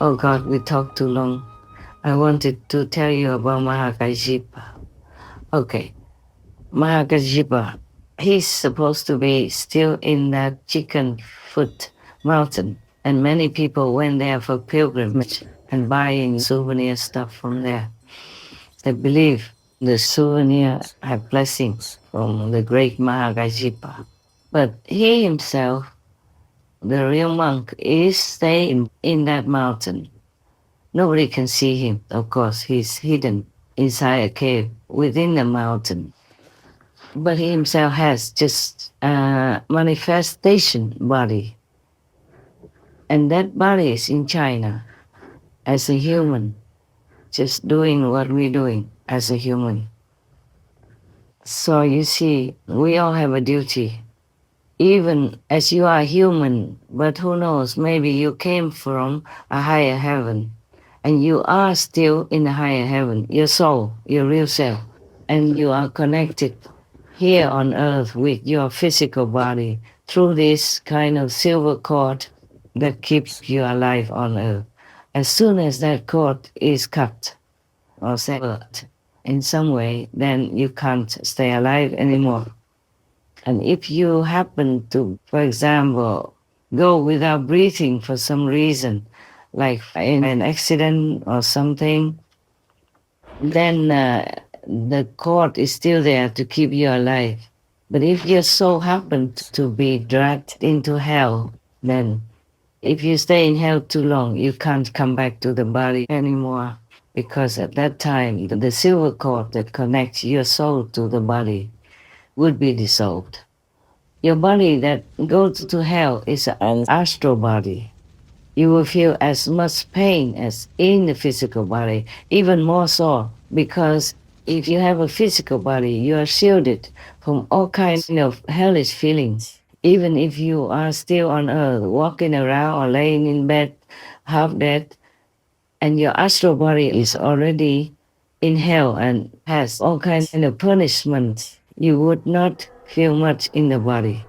Oh God, we talked too long. I wanted to tell you about Mahākāśyapa. Okay, Mahākāśyapa, he's supposed to be still in that chicken foot mountain, and many people went there for pilgrimage and buying souvenir stuff from there. They believe the souvenir have blessings from the great Mahākāśyapa. But he himself, the real monk, is staying in that mountain. Nobody can see him, of course. He's hidden inside a cave within the mountain. But he himself has just a manifestation body. And that body is in China as a human, just doing what we're doing as a human. So you see, we all have a duty. Even as you are human, but who knows, maybe you came from a higher heaven and you are still in the higher heaven, your soul, your real self, and you are connected here on earth with your physical body through this kind of silver cord that keeps you alive on earth. As soon as that cord is cut or severed in some way, then you can't stay alive anymore. And if you happen to, for example, go without breathing for some reason, like in an accident or something, then the cord is still there to keep you alive. But if your soul happened to be dragged into hell, then if you stay in hell too long, you can't come back to the body anymore, because at that time, the silver cord that connects your soul to the body would be dissolved. Your body that goes to hell is an astral body. You will feel as much pain as in the physical body, even more so, because if you have a physical body, you are shielded from all kinds of hellish feelings. Even if you are still on earth, walking around or laying in bed, half dead, and your astral body is already in hell and has all kinds of punishment, you would not feel much in the body.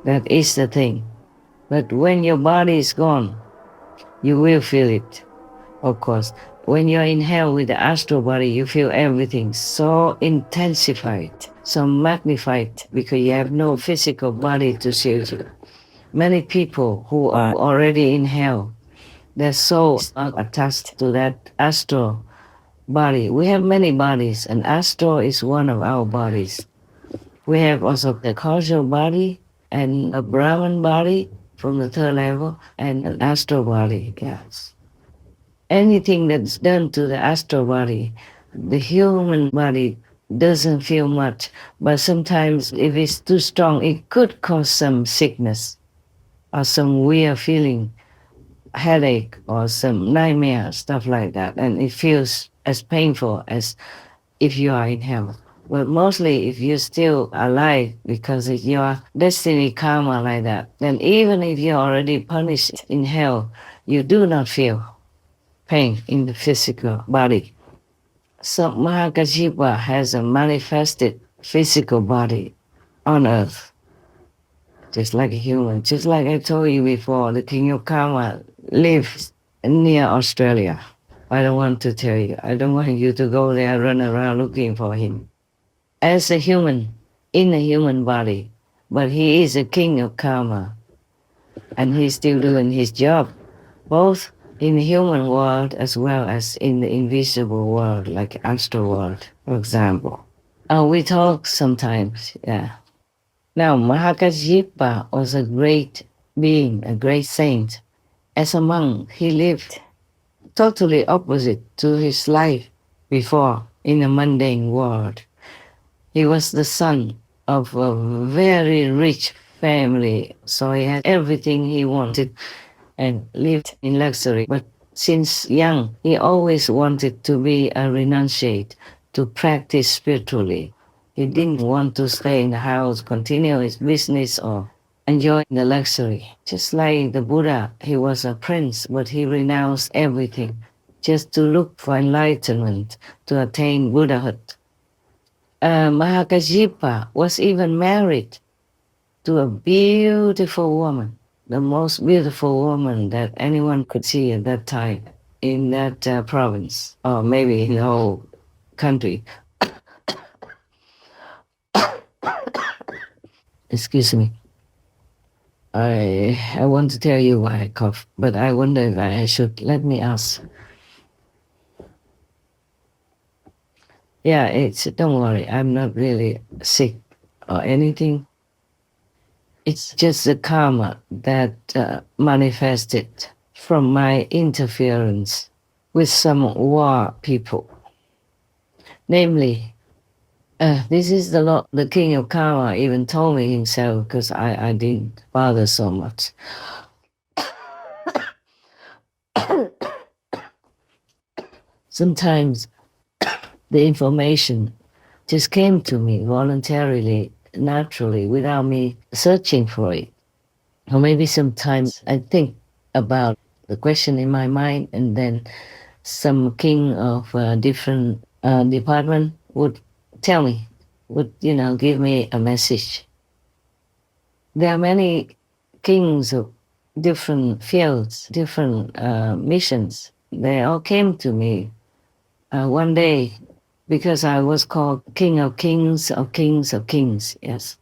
That is the thing. But when your body is gone, you will feel it, of course. When you're in hell with the astral body, you feel everything so intensified, so magnified, because you have no physical body to shield you. Many people who are already in hell, their souls are attached to that astral body. We have many bodies, and astral is one of our bodies. We have also the causal body and a Brahman body from the third level and an astral body, yes. Anything that's done to the astral body, the human body doesn't feel much, but sometimes if it's too strong, it could cause some sickness or some weird feeling, headache or some nightmare, stuff like that, and it feels as painful as if you are in hell. But mostly if you're still alive because it's your destiny karma like that, then even if you're already punished in hell, you do not feel pain in the physical body. So Mahākāśyapa has a manifested physical body on earth, just like a human. Just like I told you before, the king of karma lives near Australia. I don't want to tell you. I don't want you to go there, run around looking for him. As a human, in a human body, but he is a king of karma, and he's still doing his job, both in the human world as well as in the invisible world, like astral world, for example. We talk sometimes, yeah. Now, Mahākāśyapa was a great being, a great saint. As a monk, he lived totally opposite to his life before in the mundane world. He was the son of a very rich family, so he had everything he wanted and lived in luxury. But since young, he always wanted to be a renunciate, to practice spiritually. He didn't want to stay in the house, continue his business, or enjoy the luxury. Just like the Buddha, he was a prince, but he renounced everything just to look for enlightenment, to attain Buddhahood. Mahākāśyapa was even married to a beautiful woman. the most beautiful woman that anyone could see at that time in that province, or maybe in the whole country. Excuse me. I want to tell you why I cough, but I wonder if I should. Let me ask. Yeah, it's don't worry. I'm not really sick or anything. It's just the karma that manifested from my interference with some war people. Namely, this is the Lord, the King of Karma even told me himself because I didn't bother so much. Sometimes the information just came to me voluntarily, naturally, without me searching for it. Or maybe sometimes I think about the question in my mind, and then some king of a different department would tell me, would, give me a message. There are many kings of different fields, different missions. They all came to me one day because I was called King of Kings of Kings of Kings, yes.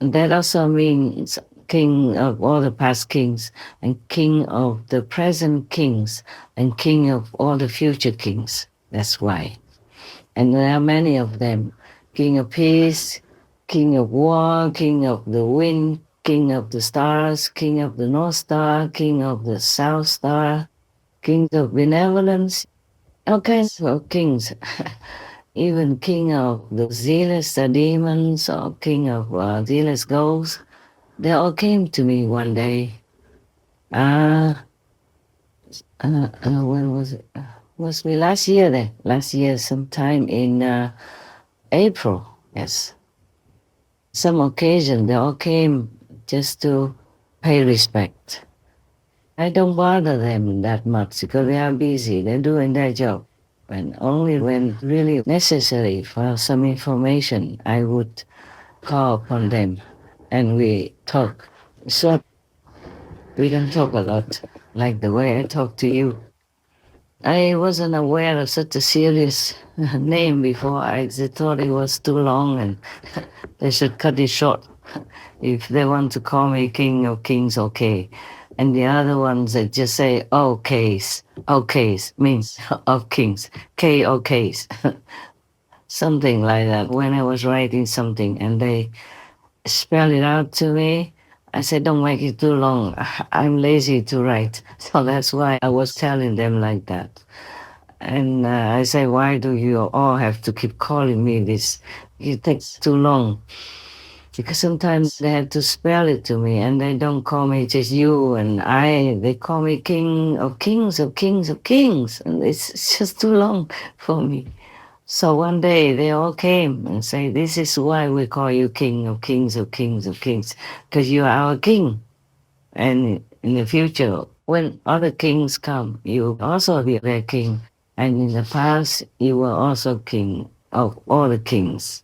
And that also means King of all the past kings, and King of the present kings, and King of all the future kings. That's why. And there are many of them. King of Peace, King of War, King of the Wind, King of the Stars, King of the North Star, King of the South Star, King of Benevolence, all kinds of kings. Even king of the zealous demons, or king of zealous ghosts, they all came to me one day. When was it? Was me last year then? Last year, sometime in April, yes. Some occasion, they all came just to pay respect. I don't bother them that much because they are busy, they're doing their job. And only when really necessary for some information, I would call upon them and we talk. So we don't talk a lot, like the way I talk to you. I wasn't aware of such a serious name before. I thought it was too long and they should cut it short. If they want to call me King of Kings, okay. And the other ones that just say, oh, case. Oh, case means of kings. K, oh, case. Something like that. When I was writing something and they spell it out to me, I said, don't make it too long. I'm lazy to write. So that's why I was telling them like that. And I say, why do you all have to keep calling me this? It takes too long. Because sometimes they have to spell it to me and they don't call me just you and I. They call me King of Kings of Kings of Kings. And it's just too long for me. So one day they all came and say, this is why we call you King of Kings of Kings of Kings, because you are our king. And in the future, when other kings come, you also be their king. And in the past, you were also king of all the kings.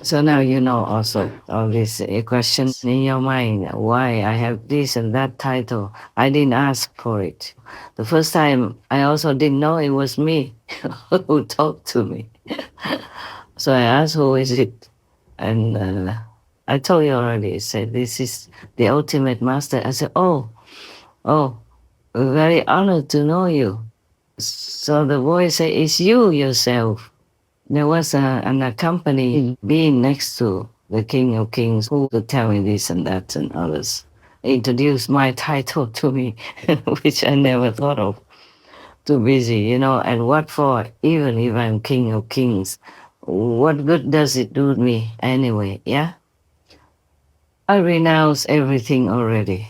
So now you know also all these questions in your mind, why I have this and that title. I didn't ask for it. The first time, I also didn't know it was me who talked to me. So I asked, who is it? And I told you already, I said, this is the ultimate master. I said, oh, we're very honored to know you. So the voice said, it's you yourself. There was an accompanying being next to the King of Kings who could tell me this and that and others. Introduced my title to me, which I never thought of. Too busy, and what for? Even if I'm King of Kings, what good does it do me anyway, yeah? I renounce everything already.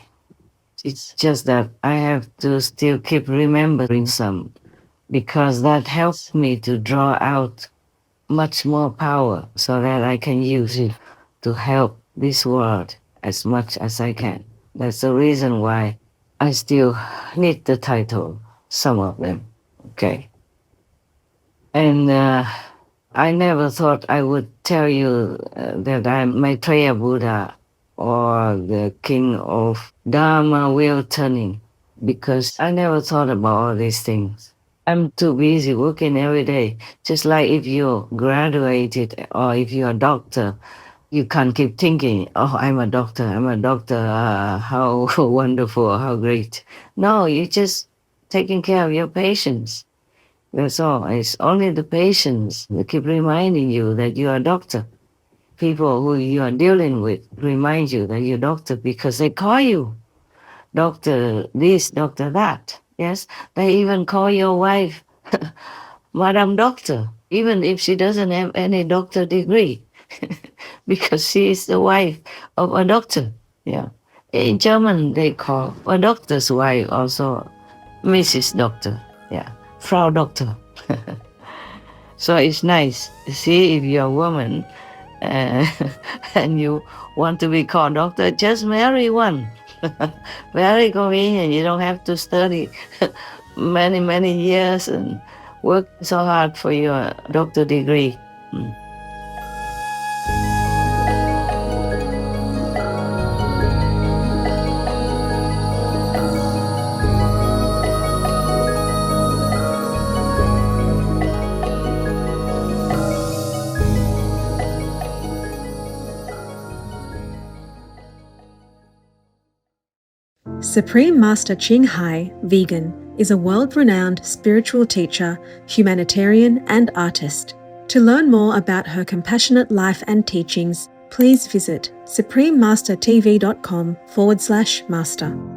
It's just that I have to still keep remembering some, because that helps me to draw out much more power so that I can use it to help this world as much as I can. That's the reason why I still need the title, some of them. Okay. And I never thought I would tell you that I'm Maitreya Buddha or the king of Dharma wheel turning, because I never thought about all these things. I'm too busy working every day. Just like if you graduated or if you're a doctor, you can't keep thinking, oh, I'm a doctor, how wonderful, how great. No, you're just taking care of your patients. That's all. It's only the patients that keep reminding you that you're a doctor. People who you are dealing with remind you that you're a doctor because they call you doctor this, doctor that. Yes, they even call your wife Madam Doctor, even if she doesn't have any doctor degree, because she is the wife of a doctor. Yeah. In German, they call a doctor's wife also Mrs. Doctor. Yeah. Frau Doctor. So it's nice. See, if you're a woman uh, and you want to be called doctor, just marry one. Very convenient. You don't have to study many, many years and work so hard for your doctor degree. Mm. Supreme Master Ching Hai, vegan, is a world-renowned spiritual teacher, humanitarian and artist. To learn more about her compassionate life and teachings, please visit suprememastertv.com/master.